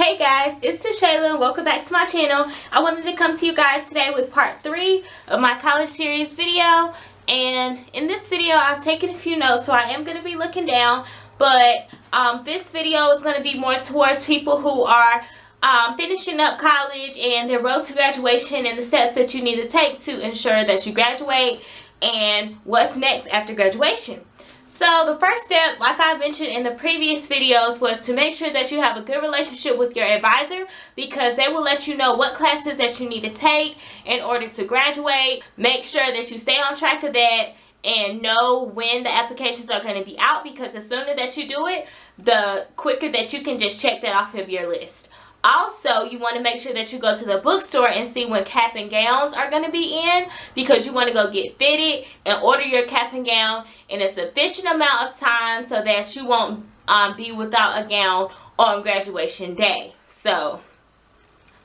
Hey guys, it's Shayla. Welcome back to my channel. I wanted to come to you guys today with part 3 of my college series video. And in this video, I've taken a few notes, so I am going to be looking down. But this video is going to be more towards people who are finishing up college and their road to graduation and the steps that you need to take to ensure that you graduate and what's next after graduation. So the first step, like I mentioned in the previous videos, was to make sure that you have a good relationship with your advisor, because they will let you know what classes that you need to take in order to graduate. Make sure that you stay on track of that and know when the applications are going to be out, because the sooner that you do it, the quicker that you can just check that off of your list. Also, you want to make sure that you go to the bookstore and see when cap and gowns are going to be in, because you want to go get fitted and order your cap and gown in a sufficient amount of time so that you won't be without a gown on graduation day. So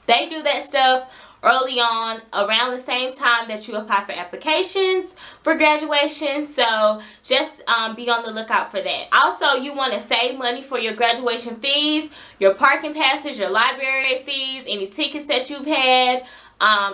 they do that stuff early on, around the same time that you apply for applications for graduation. So just be on the lookout for that. Also, you want to save money for your graduation fees, your parking passes, your library fees, any tickets that you've had,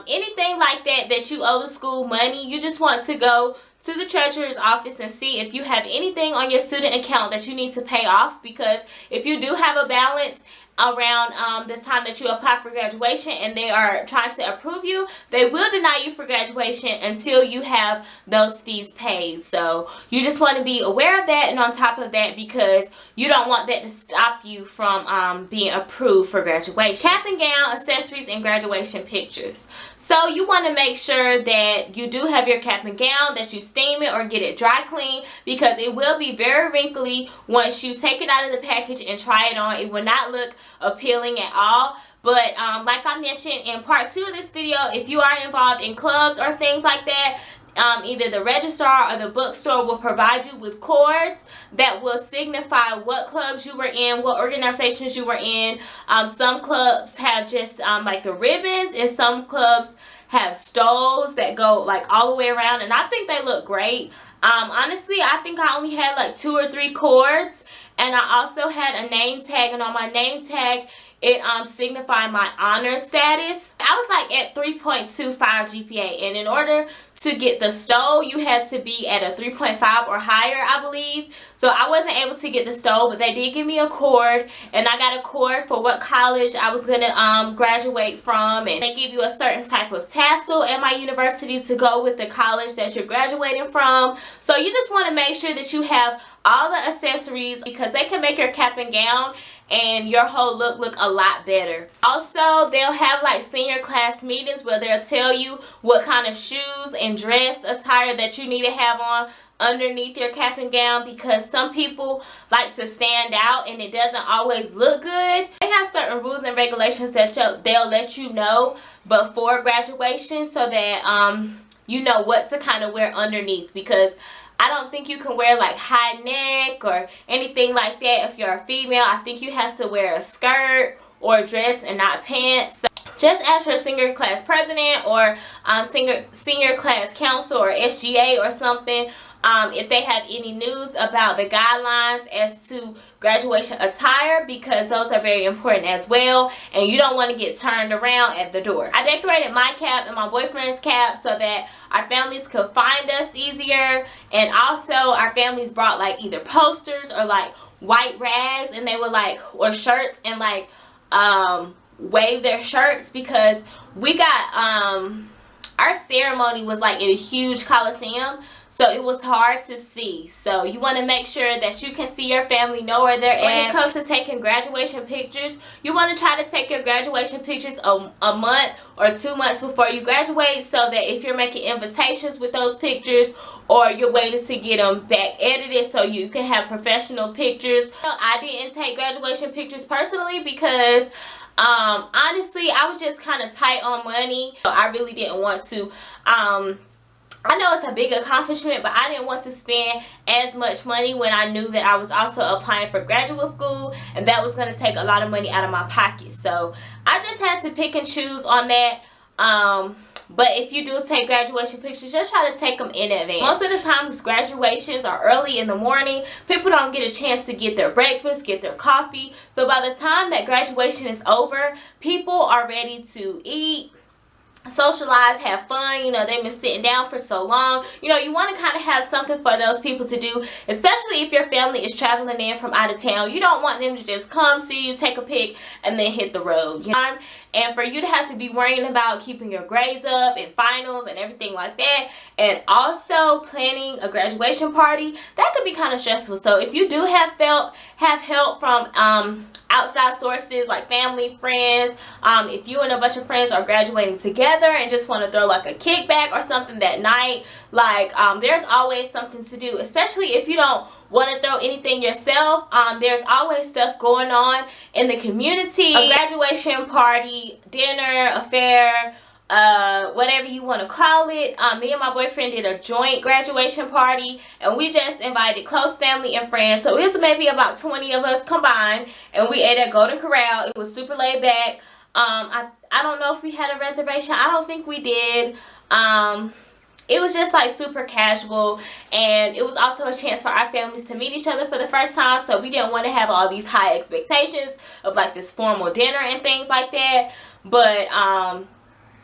anything like that that you owe the school money. You just want to go to the treasurer's office and see if you have anything on your student account that you need to pay off, because if you do have a balance around the time that you apply for graduation and they are trying to approve you, they will deny you for graduation until you have those fees paid. So you just want to be aware of that and on top of that, because you don't want that to stop you from being approved for graduation. Cap and gown, accessories, and graduation pictures. So you want to make sure that you do have your cap and gown, that you steam it or get it dry clean, because it will be very wrinkly once you take it out of the package and try it on. It will not look appealing at all. But like I mentioned in part 2 of this video, if you are involved in clubs or things like that, either the registrar or the bookstore will provide you with cords that will signify what clubs you were in, what organizations you were in. Some clubs have just like the ribbons, and some clubs have stoles that go like all the way around, and I think they look great. Honestly, I think I only had like 2 or 3 cords, and I also had a name tag, and on my name tag it signified my honor status. I was like at 3.25 GPA, and in order to get the stole, you had to be at a 3.5 or higher, I believe. So I wasn't able to get the stole, but they did give me a cord, and I got a cord for what college I was going to graduate from, and they give you a certain type of tassel at my university to go with the college that you're graduating from. So you just want to make sure that you have all the accessories, because they can make your cap and gown and your whole look a lot better. Also, they'll have like senior class meetings where they'll tell you what kind of shoes and dress attire that you need to have on underneath your cap and gown, because some people like to stand out and it doesn't always look good. They have certain rules and regulations that they'll let you know before graduation, so that you know what to kind of wear underneath, because I don't think you can wear like high neck or anything like that if you're a female. I think you have to wear a skirt or a dress and not pants. So just ask your senior class president or senior class council or SGA or something if they have any news about the guidelines as to graduation attire, because those are very important as well, and you don't want to get turned around at the door. I decorated my cap and my boyfriend's cap so that our families could find us easier, and also our families brought like either posters or like white rags, and they would like, or shirts, and like wave their shirts, because we got our ceremony was like in a huge coliseum, so it was hard to see. So you want to make sure that you can see your family, know where they're at. When it comes to taking graduation pictures, you want to try to take your graduation pictures a month or 2 months before you graduate, so that if you're making invitations with those pictures, or you're waiting to get them back edited so you can have professional pictures. I didn't take graduation pictures personally because honestly I was just kind of tight on money. So I really didn't want to I know it's a big accomplishment, but I didn't want to spend as much money when I knew that I was also applying for graduate school, and that was going to take a lot of money out of my pocket. So I just had to pick and choose on that. But if you do take graduation pictures, just try to take them in advance. Most of the times graduations are early in the morning. People don't get a chance to get their breakfast, get their coffee. So by the time that graduation is over, people are ready to eat, socialize, have fun. You know, they've been sitting down for so long. You know, you want to kind of have something for those people to do, especially if your family is traveling in from out of town. You don't want them to just come, see you, take a pic, and then hit the road. You know? And for you to have to be worrying about keeping your grades up and finals and everything like that, and also planning a graduation party, that could be kind of stressful. So if you do have help from outside sources like family, friends, if you and a bunch of friends are graduating together and just want to throw like a kickback or something that night, like there's always something to do, especially if you don't want to throw anything yourself. There's always stuff going on in the community. A graduation party, dinner, affair, whatever you want to call it. Me and my boyfriend did a joint graduation party, and we just invited close family and friends. So it was maybe about 20 of us combined, and we ate at Golden Corral. It was super laid back. I don't know if we had a reservation. I don't think we did. It was just like super casual, and it was also a chance for our families to meet each other for the first time. So we didn't want to have all these high expectations of like this formal dinner and things like that. But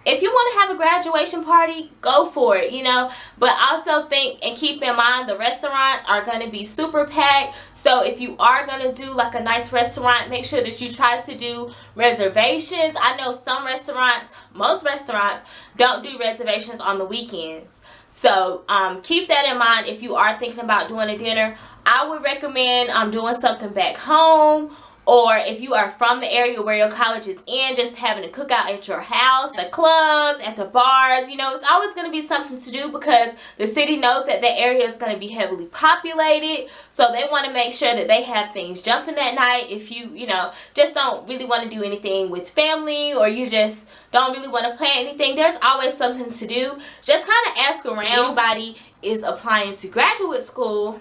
if you want to have a graduation party, go for it, you know. But also think and keep in mind the restaurants are going to be super packed. So if you are going to do like a nice restaurant, make sure that you try to do reservations. I know some restaurants, most restaurants, don't do reservations on the weekends. So keep that in mind if you are thinking about doing a dinner. I would recommend doing something back home. Or if you are from the area where your college is in, just having a cookout at your house, the clubs, at the bars. You know, it's always going to be something to do because the city knows that the area is going to be heavily populated. So they want to make sure that they have things jumping that night. If you know, just don't really want to do anything with family, or you just don't really want to plan anything, there's always something to do. Just kind of ask around. Anybody is applying to graduate school.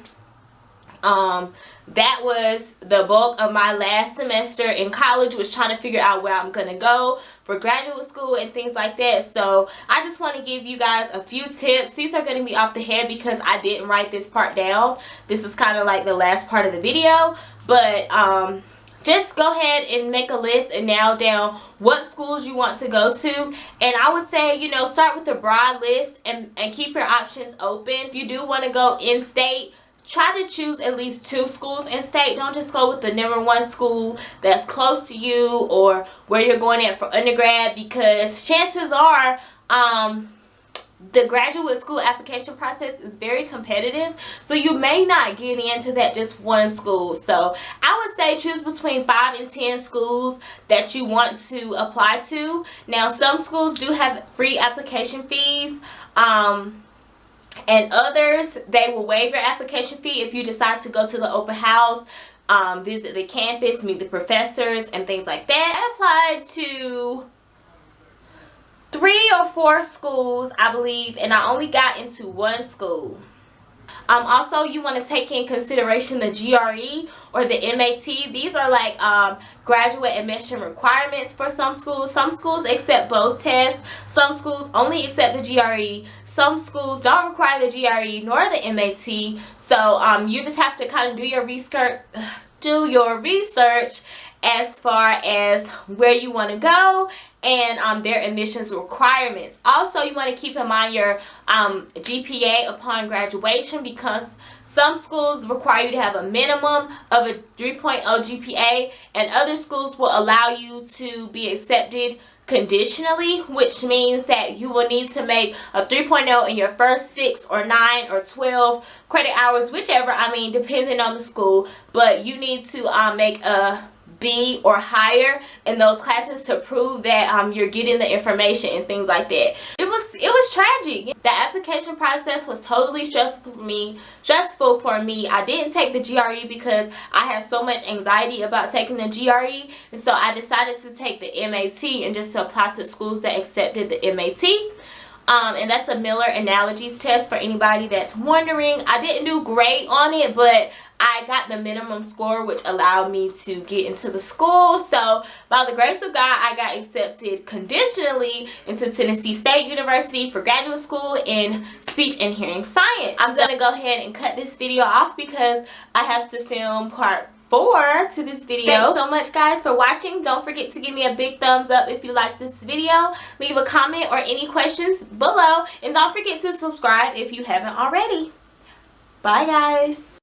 That was the bulk of my last semester in college, was trying to figure out where I'm gonna go for graduate school and things like that. So I just want to give you guys a few tips. These are going to be off the head because I didn't write this part down. This is kind of like the last part of the video, but just go ahead and make a list and nail down what schools you want to go to. And I would say, you know, start with a broad list and keep your options open. If you do want to go in-state, try to choose at least 2 schools in state. Don't just go with the #1 school that's close to you or where you're going at for undergrad, because chances are the graduate school application process is very competitive. So you may not get into that just 1 school. So I would say choose between 5 and 10 schools that you want to apply to. Now some schools do have free application fees. And others, they will waive your application fee if you decide to go to the open house, visit the campus, meet the professors, and things like that. I applied to 3 or 4 schools, I believe, and I only got into 1 school. Also, you want to take in consideration the GRE or the MAT. These are like graduate admission requirements for some schools. Some schools accept both tests. Some schools only accept the GRE. Some schools don't require the GRE nor the MAT. So you just have to kind of do your research as far as where you want to go and their admissions requirements. Also, you want to keep in mind your GPA upon graduation, because some schools require you to have a minimum of a 3.0 GPA, and other schools will allow you to be accepted conditionally, which means that you will need to make a 3.0 in your first 6 or 9 or 12 credit hours, whichever, I mean, depending on the school. But you need to make a B or higher in those classes to prove that you're getting the information and things like that. It was tragic. The application process was totally stressful for me. I didn't take the GRE because I had so much anxiety about taking the GRE, and so I decided to take the MAT and just to apply to schools that accepted the MAT. And that's a Miller Analogies test for anybody that's wondering. I didn't do great on it, but I got the minimum score, which allowed me to get into the school. So by the grace of God, I got accepted conditionally into Tennessee State University for graduate school in speech and hearing science. I'm gonna go ahead and cut this video off because I have to film part 4 to this video. Thanks so much, guys, for watching. Don't forget to give me a big thumbs up if you like this video. Leave a comment or any questions below, and don't forget to subscribe if you haven't already. Bye, guys.